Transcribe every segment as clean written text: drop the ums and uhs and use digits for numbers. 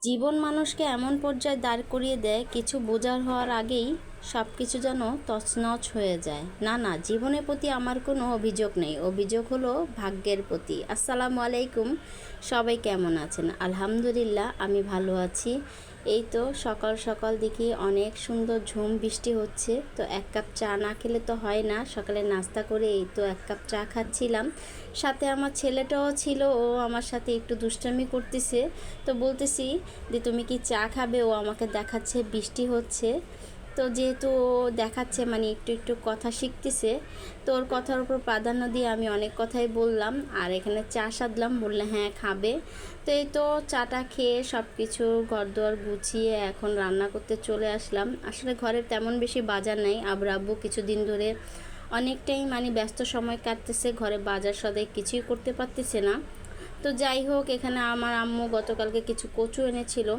জীবন মানুষকে এমন পর্যায়ে দাঁড় করিয়ে দেয়, কিছু বোঝার হওয়ার আগেই সব কিছু যেন তছনছ হয়ে যায়। না না, জীবনের প্রতি আমার কোনো অভিযোগ নেই, অভিযোগ হলো ভাগ্যের প্রতি। আসসালামু আলাইকুম, সবাই কেমন আছেন? আলহামদুলিল্লাহ, আমি ভালো আছি। এই তো সকাল সকাল দেখি অনেক সুন্দর ঝুম বৃষ্টি হচ্ছে, তো এক কাপ চা না খেলে তো হয় না। সকালে নাস্তা করে এই তো এক কাপ চা খাচ্ছিলাম, সাথে আমার ছেলেটাও ছিল, ও আমার সাথে একটু দুষ্টামি করতেছে। তো বলতেছি যে তুমি কি চা খাবে, ও আমাকে দেখাচ্ছে বৃষ্টি হচ্ছে। তো যেহেতু ও দেখাচ্ছে মানে একটু একটু কথা শিখতেছে, তো ওর কথার উপর প্রাধান্য দিয়ে আমি অনেক কথাই বললাম, আর এখানে চা সাধলাম, বললে হ্যাঁ খাবে। তো এই তো চাটা খেয়ে সব কিছু ঘরদোয়ার গুছিয়ে এখন রান্না করতে চলে আসলাম। আসলে ঘরে তেমন বেশি বাজার নেই, আব্বু কিছুদিন ধরে অনেকটাই মানে ব্যস্ত সময় কাটতেছে, ঘরে বাজার সদাই কিছুই করতে পারতেছে না। তো যাই হোক, এখানে আমার আম্মু গতকালকে কিছু কচু এনেছিল।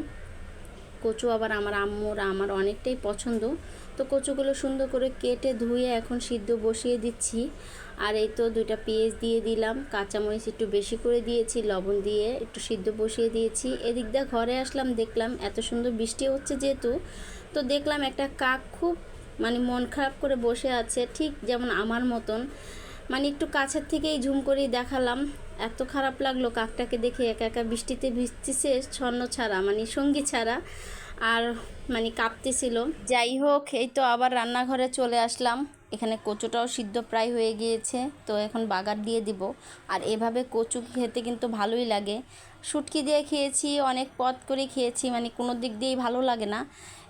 কচু আবার আমার আম্মুর আমার অনেকটাই পছন্দ। তো কচুগুলো সুন্দর করে কেটে ধুয়ে এখন সিদ্ধ বসিয়ে দিচ্ছি। আর এই তো দুইটা পেঁয়াজ দিয়ে দিলাম, কাঁচামরিচ একটু বেশি করে দিয়েছি, লবণ দিয়ে একটু সিদ্ধ বসিয়ে দিয়েছি। এদিক দিয়ে ঘরে আসলাম, দেখলাম এত সুন্দর বৃষ্টি হচ্ছে যেহেতু, তো দেখলাম একটা কাক খুব মানে মন খারাপ করে বসে আছে, ঠিক যেমন আমার মতন। মানে একটু কাছের থেকেই ঝুম করেই দেখালাম, এত খারাপ লাগলো কাকটাকে দেখে, একা একা বৃষ্টিতে ভিজতেছে, ছন্ন ছাড়া মানে সঙ্গী ছাড়া, আর মানে কাঁপতেছিল। যাই হোক, এই তো আবার রান্নাঘরে চলে আসলাম। এখানে কচুটাও সিদ্ধ প্রায় হয়ে গিয়েছে, তো এখন বাগার দিয়ে দিব। আর এভাবে কচু খেতে কিন্তু ভালোই লাগে। শুটকি দিয়ে খেয়েছি, অনেক পদ করে খেয়েছি, মানে কোনো দিক দিয়েই ভালো লাগে না।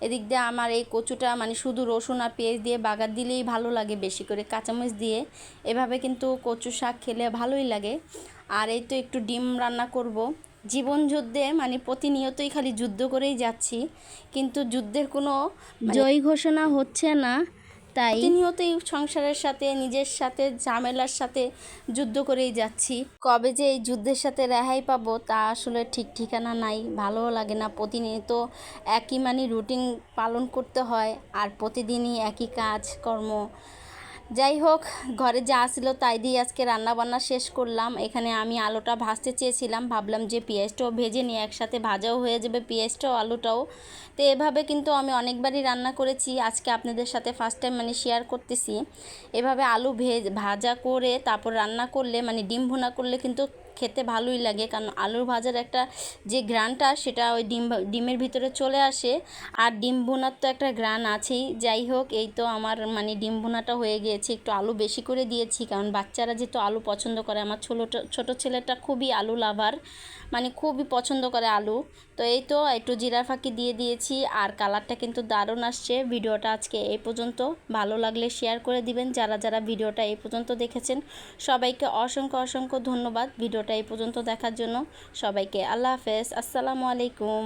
এদিক দিয়ে আমার এই কচুটা মানে শুধু রসুন আর পেঁয়াজ দিয়ে বাগার দিলেই ভালো লাগে, বেশি করে কাঁচামরিচ দিয়ে এভাবে কিন্তু কচু শাক খেলে ভালোই লাগে। আর এই তো একটু ডিম রান্না করব। জীবন যুদ্ধে মানে প্রতিনিয়তই খালি যুদ্ধ করেই যাচ্ছি, কিন্তু যুদ্ধের কোনো জয় ঘোষণা হচ্ছে না। তাই প্রতিনিয়তই সংসারের সাথে নিজের সাথে ঝামেলার সাথে যুদ্ধ করেই যাচ্ছি। কবে যে এই যুদ্ধের সাথে রেহাই পাবো তা আসলে ঠিক ঠিকানা নাই, ভালোও লাগে না। প্রতিনিয়ত একই মানে রুটিন পালন করতে হয়, আর প্রতিদিনই একই কাজকর্ম। যাই হোক, ঘরে যা ছিল তাই দিয়ে আজকে রান্না বান্না শেষ করলাম। এখানে আমি আলুটা ভাজতে চেয়েছিলাম, ভাবলাম যে পেঁয়াজটাও ভেজে নিয়ে একসাথে ভাজাও হয়ে যাবে, পেঁয়াজটাও আলুটাও। তো এভাবে কিন্তু আমি অনেকবারই রান্না করেছি, আজকে আপনাদের সাথে ফার্স্ট টাইম মানে শেয়ার করতেছি। এভাবে আলু ভাজা করে তারপর রান্না করলে মানে ডিম ভুনা করলে কিন্তু খেতে ভালোই লাগে, কারণ আলুর ভাজার একটা যে ঘ্রাণটা সেটা ওই ডিমের ভিতরে চলে আসে, আর ডিম ভুনার তো একটা ঘ্রাণ আছেই। যাই হোক, এই তো আমার মানে ডিম ভুনাটা হয়ে গিয়েছে, একটু আলু বেশি করে দিয়েছি কারণ বাচ্চারা যেহেতু আলু পছন্দ করে, আমার ছোটো ছেলেটা খুবই আলু লাভার, মানে খুবই পছন্দ করে আলু। তো এই তো একটু জিরা ফাঁকি দিয়ে দিয়েছি, আর কালারটা কিন্তু দারুণ আসছে। ভিডিওটা আজকে এই পর্যন্ত, ভালো লাগলে শেয়ার করে দিবেন। যারা যারা ভিডিওটা এই পর্যন্ত দেখেছেন সবাইকে অসংখ্য অসংখ্য ধন্যবাদ ভিডিওটা এই পর্যন্ত দেখার জন্য। সবাইকে আল্লাহ হাফেজ, আসসালামু আলাইকুম।